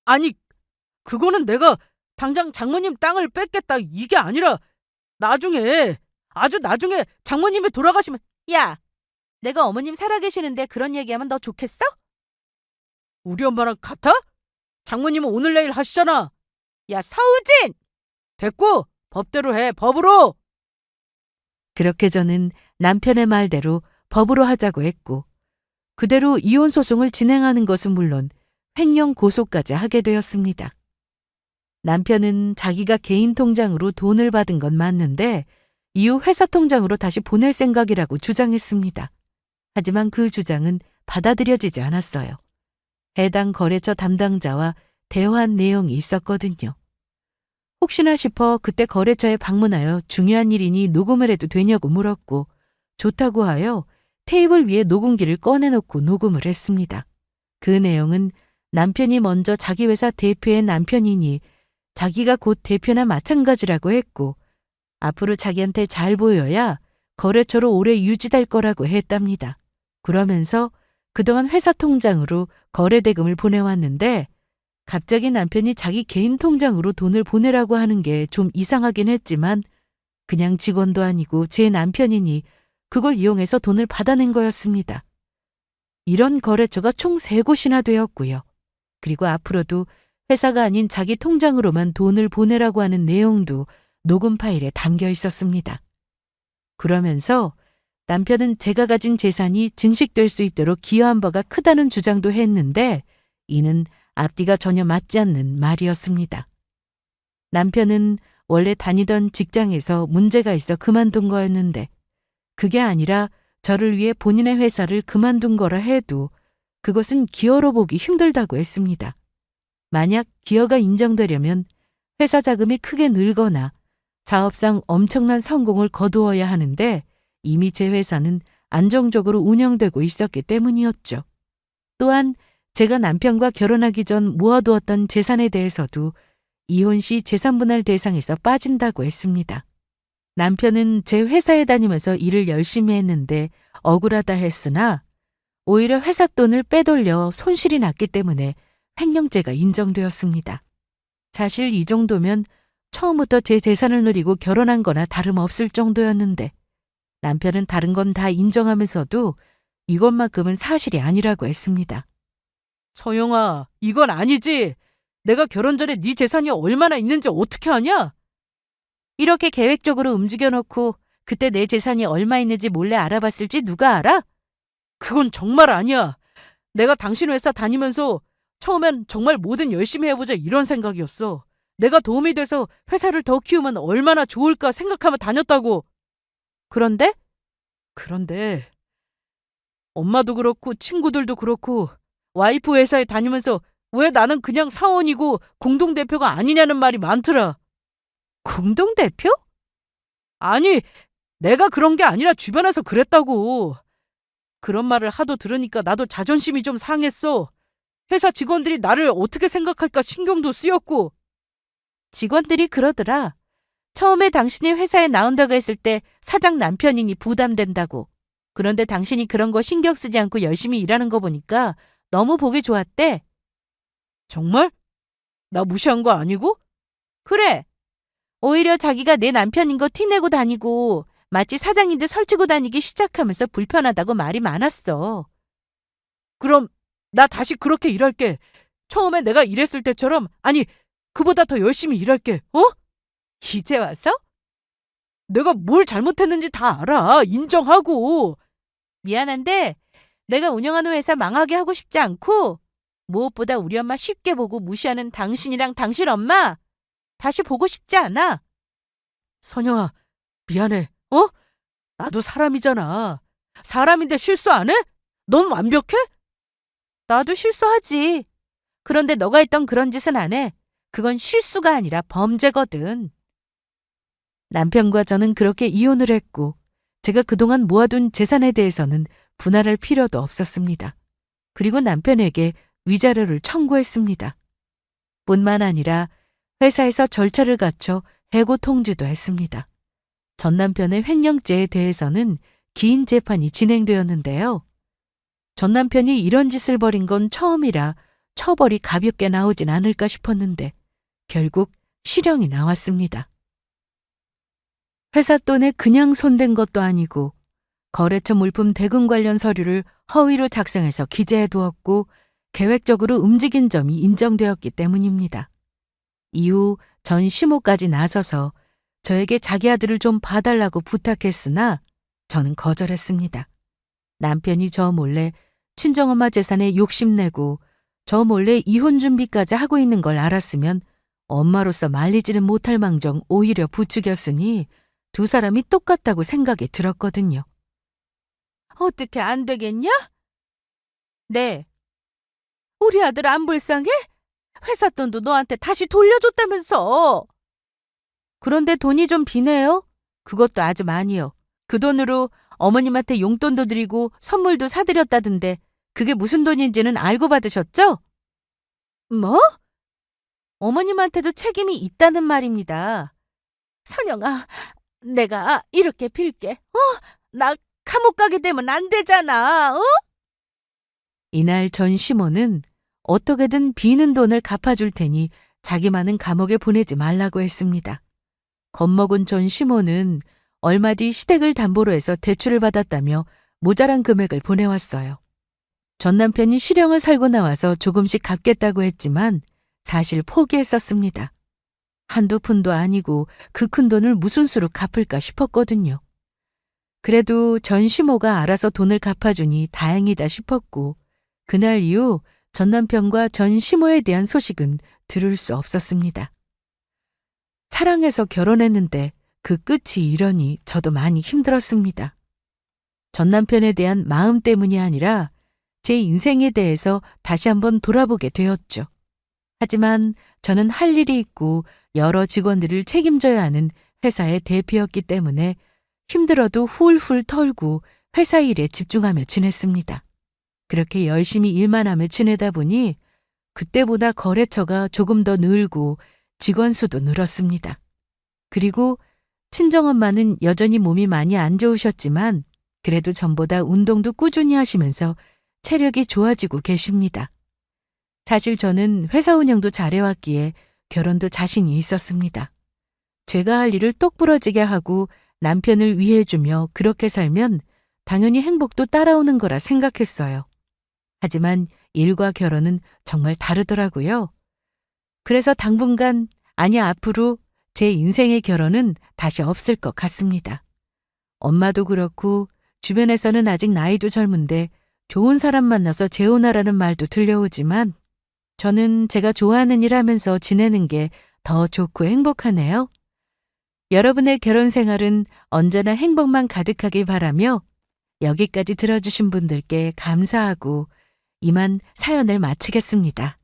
[SPEAKER 1] 아니, 그거는 내가 당장 장모님 땅을 뺏겠다 이게 아니라 나중에, 아주 나중에 장모님이 돌아가시면 야, 내가 어머님 살아계시는데 그런 얘기하면 너 좋겠어? 우리 엄마랑 같아? 장모님은 오늘 내일 하시잖아. 야, 서우진! 됐고 법대로 해, 법으로! 그렇게 저는 남편의 말대로 법으로 하자고 했고 그대로 이혼 소송을 진행하는 것은 물론 횡령 고소까지 하게 되었습니다. 남편은 자기가 개인 통장으로 돈을 받은 건 맞는데 이후 회사 통장으로 다시 보낼 생각이라고 주장했습니다. 하지만 그 주장은 받아들여지지 않았어요. 해당 거래처 담당자와 대화한 내용이 있었거든요. 혹시나 싶어 그때 거래처에 방문하여 중요한 일이니 녹음을 해도 되냐고 물었고 좋다고 하여 테이블 위에 녹음기를 꺼내놓고 녹음을 했습니다. 그 내용은 남편이 먼저 자기 회사 대표의 남편이니 자기가 곧 대표나 마찬가지라고 했고 앞으로 자기한테 잘 보여야 거래처로 오래 유지될 거라고 했답니다. 그러면서 그동안 회사 통장으로 거래 대금을 보내왔는데 갑자기 남편이 자기 개인 통장으로 돈을 보내라고 하는 게 좀 이상하긴 했지만 그냥 직원도 아니고 제 남편이니 그걸 이용해서 돈을 받아낸 거였습니다. 이런 거래처가 총 3곳이나 되었고요. 그리고 앞으로도 회사가 아닌 자기 통장으로만 돈을 보내라고 하는 내용도 녹음 파일에 담겨 있었습니다. 그러면서 남편은 제가 가진 재산이 증식될 수 있도록 기여한 바가 크다는 주장도 했는데 이는 앞뒤가 전혀 맞지 않는 말이었습니다. 남편은 원래 다니던 직장에서 문제가 있어 그만둔 거였는데 그게 아니라 저를 위해 본인의 회사를 그만둔 거라 해도 그것은 기여로 보기 힘들다고 했습니다. 만약 기여가 인정되려면 회사 자금이 크게 늘거나 사업상 엄청난 성공을 거두어야 하는데 이미 제 회사는 안정적으로 운영되고 있었기 때문이었죠. 또한 제가 남편과 결혼하기 전 모아두었던 재산에 대해서도 이혼 시 재산분할 대상에서 빠진다고 했습니다. 남편은 제 회사에 다니면서 일을 열심히 했는데 억울하다 했으나 오히려 회사 돈을 빼돌려 손실이 났기 때문에 횡령죄가 인정되었습니다. 사실 이 정도면 처음부터 제 재산을 누리고 결혼한 거나 다름없을 정도였는데 남편은 다른 건 다 인정하면서도 이것만큼은 사실이 아니라고 했습니다. 서영아, 이건 아니지. 내가 결혼 전에 네 재산이 얼마나 있는지 어떻게 아냐? 이렇게 계획적으로 움직여놓고 그때 내 재산이 얼마 있는지 몰래 알아봤을지 누가 알아? 그건 정말 아니야. 내가 당신 회사 다니면서 처음엔 정말 뭐든 열심히 해보자 이런 생각이었어. 내가 도움이 돼서 회사를 더 키우면 얼마나 좋을까 생각하며 다녔다고. 그런데 엄마도 그렇고 친구들도 그렇고 와이프 회사에 다니면서 왜 나는 그냥 사원이고 공동대표가 아니냐는 말이 많더라. 공동대표? 아니, 내가 그런 게 아니라 주변에서 그랬다고. 그런 말을 하도 들으니까 나도 자존심이 좀 상했어. 회사 직원들이 나를 어떻게 생각할까 신경도 쓰였고. 직원들이 그러더라. 처음에 당신이 회사에 나온다고 했을 때 사장 남편이니 부담된다고. 그런데 당신이 그런 거 신경 쓰지 않고 열심히 일하는 거 보니까 너무 보기 좋았대. 정말? 나 무시한 거 아니고? 그래. 오히려 자기가 내 남편인 거 티내고 다니고 마치 사장인 듯 설치고 다니기 시작하면서 불편하다고 말이 많았어. 그럼 나 다시 그렇게 일할게. 처음에 내가 일했을 때처럼, 아니, 그보다 더 열심히 일할게. 어? 이제 와서? 내가 뭘 잘못했는지 다 알아. 인정하고. 미안한데 내가 운영하는 회사 망하게 하고 싶지 않고 무엇보다 우리 엄마 쉽게 보고 무시하는 당신이랑 당신 엄마 다시 보고 싶지 않아. 선영아, 미안해. 어? 나도 사람이잖아. 사람인데 실수 안 해? 넌 완벽해? 나도 실수하지. 그런데 너가 했던 그런 짓은 안 해. 그건 실수가 아니라 범죄거든. 남편과 저는 그렇게 이혼을 했고 제가 그동안 모아둔 재산에 대해서는 분할할 필요도 없었습니다. 그리고 남편에게 위자료를 청구했습니다. 뿐만 아니라 회사에서 절차를 갖춰 해고 통지도 했습니다. 전 남편의 횡령죄에 대해서는 긴 재판이 진행되었는데요. 전 남편이 이런 짓을 벌인 건 처음이라 처벌이 가볍게 나오진 않을까 싶었는데 결국 실형이 나왔습니다. 회사 돈에 그냥 손댄 것도 아니고 거래처 물품 대금 관련 서류를 허위로 작성해서 기재해 두었고 계획적으로 움직인 점이 인정되었기 때문입니다. 이후 전 시모까지 나서서 저에게 자기 아들을 좀 봐달라고 부탁했으나 저는 거절했습니다. 남편이 저 몰래 친정엄마 재산에 욕심내고 저 몰래 이혼 준비까지 하고 있는 걸 알았으면 엄마로서 말리지는 못할 망정 오히려 부추겼으니 두 사람이 똑같다고 생각이 들었거든요. 어떻게 안 되겠냐? 네. 우리 아들 안 불쌍해? 회사 돈도 너한테 다시 돌려줬다면서. 그런데 돈이 좀 비네요. 그것도 아주 많이요. 그 돈으로 어머님한테 용돈도 드리고 선물도 사드렸다던데 그게 무슨 돈인지는 알고 받으셨죠? 뭐? 어머님한테도 책임이 있다는 말입니다. 선영아, 내가 이렇게 빌게. 나 감옥 가게 되면 안 되잖아. 이날 전 시모는 어떻게든 비는 돈을 갚아줄 테니 자기만은 감옥에 보내지 말라고 했습니다. 겁먹은 전 시모는 얼마 뒤 시댁을 담보로 해서 대출을 받았다며 모자란 금액을 보내왔어요. 전 남편이 실형을 살고 나와서 조금씩 갚겠다고 했지만 사실 포기했었습니다. 한두 푼도 아니고 그 큰 돈을 무슨 수로 갚을까 싶었거든요. 그래도 전 시모가 알아서 돈을 갚아주니 다행이다 싶었고 그날 이후 전 남편과 전 시모에 대한 소식은 들을 수 없었습니다. 사랑해서 결혼했는데 그 끝이 이러니 저도 많이 힘들었습니다. 전 남편에 대한 마음 때문이 아니라 제 인생에 대해서 다시 한번 돌아보게 되었죠. 하지만 저는 할 일이 있고 여러 직원들을 책임져야 하는 회사의 대표였기 때문에 힘들어도 훌훌 털고 회사 일에 집중하며 지냈습니다. 그렇게 열심히 일만 하며 지내다 보니 그때보다 거래처가 조금 더 늘고 직원 수도 늘었습니다. 그리고 친정엄마는 여전히 몸이 많이 안 좋으셨지만 그래도 전보다 운동도 꾸준히 하시면서 체력이 좋아지고 계십니다. 사실 저는 회사 운영도 잘해왔기에 결혼도 자신이 있었습니다. 제가 할 일을 똑부러지게 하고 남편을 위해주며 그렇게 살면 당연히 행복도 따라오는 거라 생각했어요. 하지만 일과 결혼은 정말 다르더라고요. 그래서 당분간, 아니 앞으로 제 인생의 결혼은 다시 없을 것 같습니다. 엄마도 그렇고 주변에서는 아직 나이도 젊은데 좋은 사람 만나서 재혼하라는 말도 들려오지만 저는 제가 좋아하는 일 하면서 지내는 게 더 좋고 행복하네요. 여러분의 결혼 생활은 언제나 행복만 가득하길 바라며 여기까지 들어주신 분들께 감사하고 이만 사연을 마치겠습니다.